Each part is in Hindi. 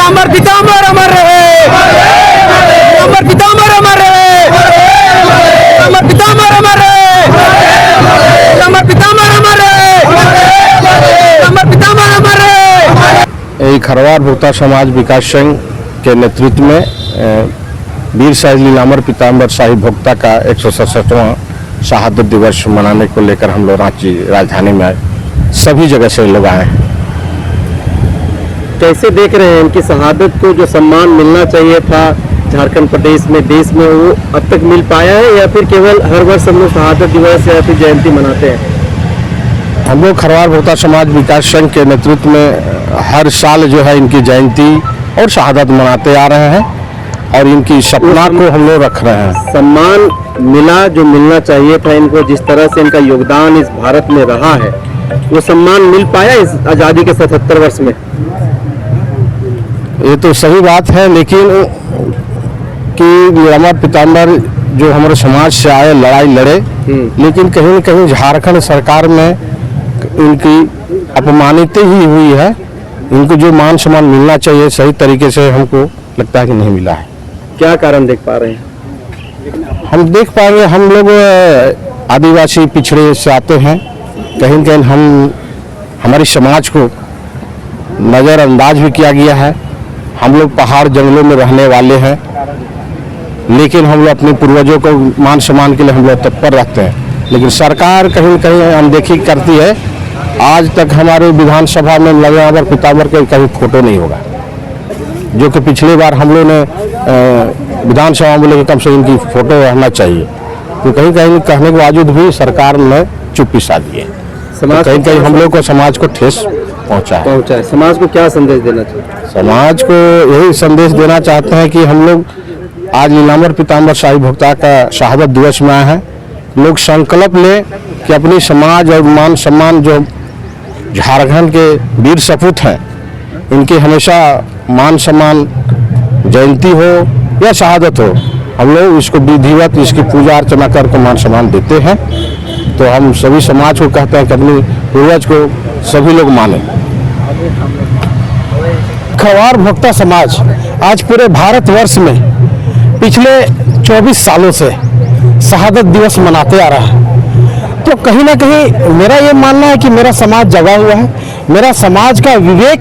नीलांबर पीतांबर अमर रहे, नीलांबर पीतांबर अमर रहे, नीलांबर पीतांबर अमर रहे, नीलांबर पीतांबर अमर रहे, नीलांबर पीतांबर अमर रहे। यही खरवार भोक्ता समाज विकास संघ के नेतृत्व में वीर शहीद नीलांबर पीतांबर शाही भोक्ता का 167वां शहादत दिवस मनाने को लेकर हम लोग रांची राजधानी में आए। सभी जगह से लोग आए हैं। कैसे देख रहे हैं इनकी शहादत को? जो सम्मान मिलना चाहिए था झारखंड प्रदेश में, देश में, वो अब तक मिल पाया है या फिर केवल हर वर्ष हम लोग शहादत दिवस या फिर जयंती मनाते हैं? हम लोग खरवार भोक्ता समाज विकास संघ के नेतृत्व में हर साल जो है इनकी जयंती और शहादत मनाते आ रहे हैं और इनकी सपना को हम लोग रख रहे हैं। सम्मान मिला जो मिलना चाहिए था इनको, जिस तरह से इनका योगदान इस भारत में रहा है, वो सम्मान मिल पाया इस आज़ादी के 77 वर्ष में? ये तो सही बात है, लेकिन कि नीलांबर पीतांबर जो हमारे समाज से आए, लड़ाई लड़े, लेकिन कहीं न कहीं झारखंड सरकार में इनकी अपमानित ही हुई है। इनको जो मान सम्मान मिलना चाहिए सही तरीके से हमको लगता है कि नहीं मिला है। क्या कारण देख पा रहे हैं? हम देख पाएंगे, हम लोग आदिवासी पिछड़े से आते हैं, कहीं न कहीं हमारी समाज को नज़रअंदाज भी किया गया है। हम लोग पहाड़ जंगलों में रहने वाले हैं, लेकिन हम लोग अपने पूर्वजों को मान सम्मान के लिए हम लोग तत्पर रहते हैं, लेकिन सरकार कहीं न कहीं अनदेखी करती है। आज तक हमारे विधानसभा में नीलांबर पीतांबर का कहीं फोटो नहीं होगा, जो कि पिछली बार हम लोग ने विधानसभा में बोले कि कम से कम इनकी फोटो रहना चाहिए, तो कहीं कहीं कहने के बावजूद भी सरकार ने चुप्पी साधी है। समाज कहीं कहीं हम लोग को समाज को ठेस पहुंचा है। समाज को क्या संदेश देना चाहिए? समाज को यही संदेश देना चाहते हैं कि हम लोग आज नीलांबर पीतांबर शाही भोक्ता का शहादत दिवस में आए हैं। लोग संकल्प लें कि अपनी समाज और मान सम्मान जो झारखंड के वीर सपूत हैं, इनकी हमेशा मान सम्मान, जयंती हो या शहादत हो, हम लोग इसको विधिवत इसकी पूजा अर्चना करके मान सम्मान देते हैं। तो हम सभी समाज को कहते हैं कि अपने पूर्वज को सभी लोग माने। खरवार भोक्ता समाज आज पूरे भारतवर्ष में पिछले 24 सालों से शहादत दिवस मनाते आ रहा है। तो कहीं ना कहीं मेरा ये मानना है कि मेरा समाज जगा हुआ है। मेरा समाज का विवेक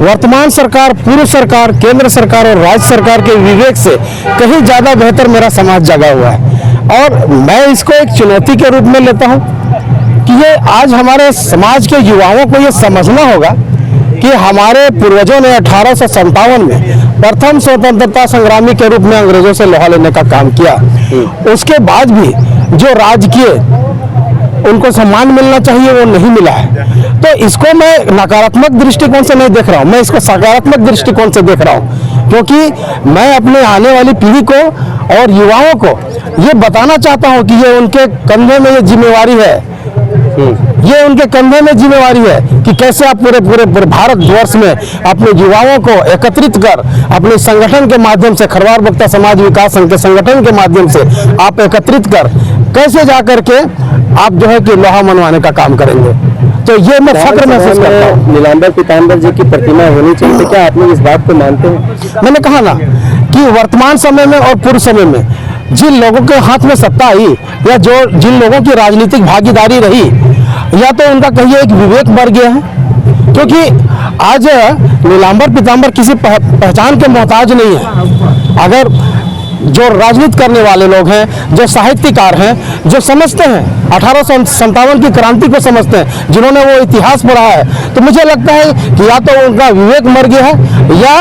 वर्तमान सरकार, पूर्व सरकार, केंद्र सरकार और राज्य सरकार के विवेक से कहीं ज़्यादा बेहतर मेरा समाज जगा हुआ है। और मैं इसको एक चुनौती के रूप में लेता हूँ कि ये आज हमारे समाज के युवाओं को ये समझना होगा कि हमारे पूर्वजों ने 1857 में प्रथम स्वतंत्रता संग्रामी के रूप में अंग्रेजों से लोहा लेने का काम किया। उसके बाद भी जो राजकीय उनको सम्मान मिलना चाहिए वो नहीं मिला है। तो इसको मैं नकारात्मक दृष्टिकोण से नहीं देख रहा हूँ, मैं इसको सकारात्मक दृष्टिकोण से देख रहा हूँ, क्योंकि मैं अपने आने वाली पीढ़ी को और युवाओं को ये बताना चाहता हूँ कि ये उनके कंधे में ये जिम्मेवारी है, ये उनके कंधे में जिम्मेवारी है कि कैसे आप पूरे भारतवर्ष में अपने युवाओं को एकत्रित कर अपने संगठन के माध्यम से, खरवार भोक्ता समाज विकास संघ के संगठन के माध्यम से आप एकत्रित कर कैसे जाकर के आप जो है कि लोहा मनवाने का काम करेंगे। तो ये मैं फक्र महसूस करता हूँ। नीलांबर पीतांबर जी की प्रतिमा होनी चाहिए, तो क्या आप लोग इस बात को मानते हैं? मैंने कहा ना कि वर्तमान समय में और पूर्व समय में जिन लोगों के हाथ में सत्ता आई या जिन लोगों की राजनीतिक भागीदारी रही, या तो उनका कहिए एक विवेक बढ़ गया है, क्योंकि आज नीलांबर पीतांबर किसी पहचान के मोहताज नहीं है। अगर जो राजनीति करने वाले लोग हैं, जो साहित्यकार हैं, जो समझते हैं 1857 की क्रांति को समझते हैं, जिन्होंने वो इतिहास पढ़ा है, तो मुझे लगता है कि या तो उनका विवेक मर गया है या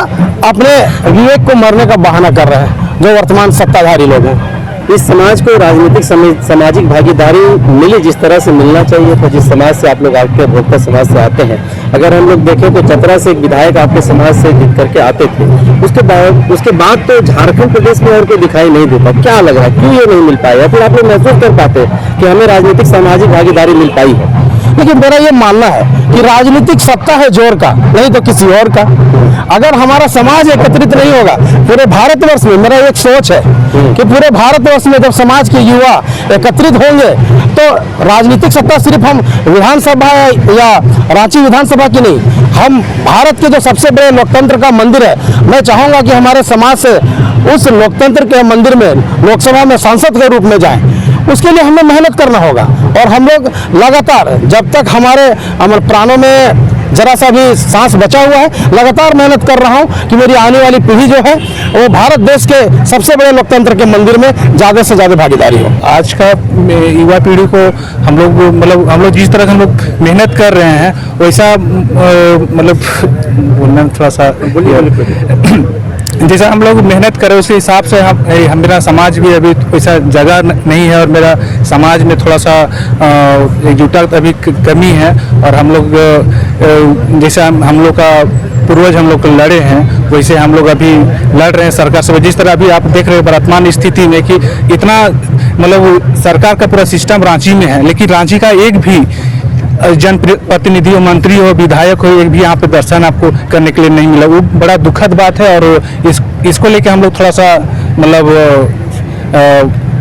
अपने विवेक को मरने का बहाना कर रहे हैं जो वर्तमान सत्ताधारी लोग हैं। इस समाज को राजनीतिक सामाजिक भागीदारी मिली जिस तरह से मिलना चाहिए था, जिस समाज से आप लोग आपके भोक्ता समाज से आते हैं। अगर हम लोग देखें तो चतरा से एक विधायक आपके समाज से जीत करके आते थे, उसके बाद तो झारखंड प्रदेश में और कोई दिखाई नहीं देता। क्या लग रहा है, क्यों ये नहीं मिल पाया? फिर आप लोग महसूस कर पाते कि हमें राजनीतिक सामाजिक भागीदारी मिल पाई है? लेकिन मेरा ये मानना है कि राजनीतिक सत्ता है जोर का, नहीं तो किसी और का। अगर हमारा समाज एकत्रित नहीं होगा पूरे भारतवर्ष में, मेरा एक सोच है कि पूरे भारतवर्ष में जब समाज के युवा एकत्रित होंगे तो राजनीतिक सत्ता सिर्फ हम विधानसभा या रांची विधानसभा की नहीं, हम भारत के जो सबसे बड़े लोकतंत्र का मंदिर है, मैं चाहूंगा कि हमारे समाज से उस लोकतंत्र के मंदिर में लोकसभा में सांसद के रूप में जाएं। उसके लिए हमें मेहनत करना होगा और हम लोग लगातार, जब तक हमारे प्राणों में जरा सा भी सांस बचा हुआ है, लगातार मेहनत कर रहा हूं कि मेरी आने वाली पीढ़ी जो है वो भारत देश के सबसे बड़े लोकतंत्र के मंदिर में ज़्यादा से ज़्यादा भागीदारी हो। आज का युवा पीढ़ी को हम लोग जिस तरह हम लोग मेहनत कर रहे हैं वैसा बोलना थोड़ा सा जैसा हम लोग मेहनत करें उसी हिसाब से हम मेरा समाज भी अभी वैसा जगह नहीं है और मेरा समाज में थोड़ा सा एकजुटता अभी कमी है। और हम लोग जैसा हम लोग का पूर्वज हम लोग लड़े हैं वैसे हम लोग अभी लड़ रहे हैं सरकार से। जिस तरह अभी आप देख रहे हैं वर्तमान स्थिति में कि इतना सरकार का पूरा सिस्टम रांची में है, लेकिन रांची का एक भी जनप्रतिनिधि हो, मंत्री हो, विधायक हो, एक भी यहाँ पे दर्शन आपको करने के लिए नहीं मिला। वो बड़ा दुखद बात है और इसको लेके हम लोग थोड़ा सा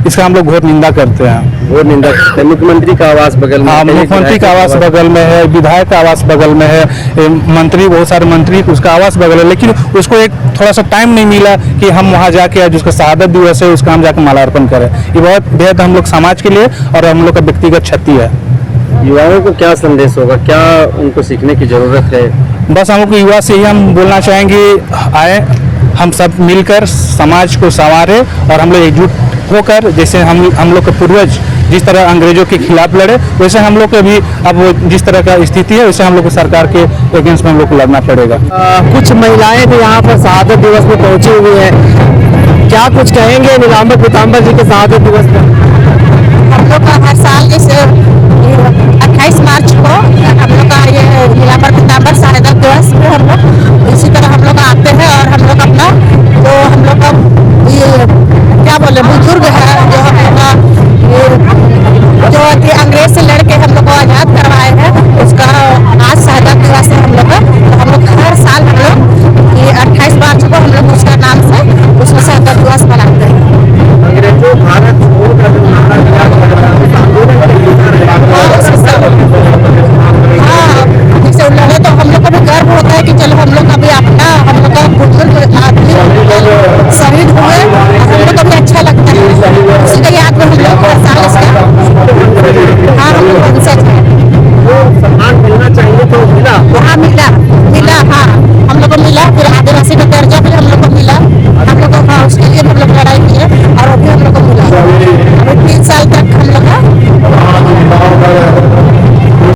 इसका हम लोग घोर निंदा करते हैं। घोर निंदा करते हैं। मुख्यमंत्री का आवास बगल में, हाँ, मुख्यमंत्री का आवास बगल में है, विधायक का आवास बगल में है, मंत्री बहुत सारे मंत्री उसका आवास बगल है, लेकिन उसको एक थोड़ा सा टाइम नहीं मिला कि हम वहाँ जाके जिसका शहादत दिवस है उसका हम जाकर माल्यार्पण करें। ये बहुत बेहद हम लोग समाज के लिए और हम लोग का व्यक्तिगत क्षति है। युवाओं को क्या संदेश होगा, क्या उनको सीखने की जरूरत है? बस हम लोग युवा से ही हम बोलना चाहेंगे, आए हम सब मिलकर समाज को संवारे और हम लोग एकजुट होकर, जैसे हम लोग के पूर्वज जिस तरह अंग्रेजों के खिलाफ लड़े वैसे हम लोग के भी अब जिस तरह का स्थिति है वैसे हम लोग को सरकार के अगेंस्ट में हम लोग को लड़ना पड़ेगा। कुछ महिलाएं भी यहाँ पर शहादत दिवस में पहुंची हुई है, क्या कुछ कहेंगे नीलांबर पीताम्बर जी के शहादत दिवस में? हम लोग का हर साल जैसे 28 मार्च को हम लोग का ये नीलांबर पीताम्बर शहादत दिवस पे हम लोग इसी तरह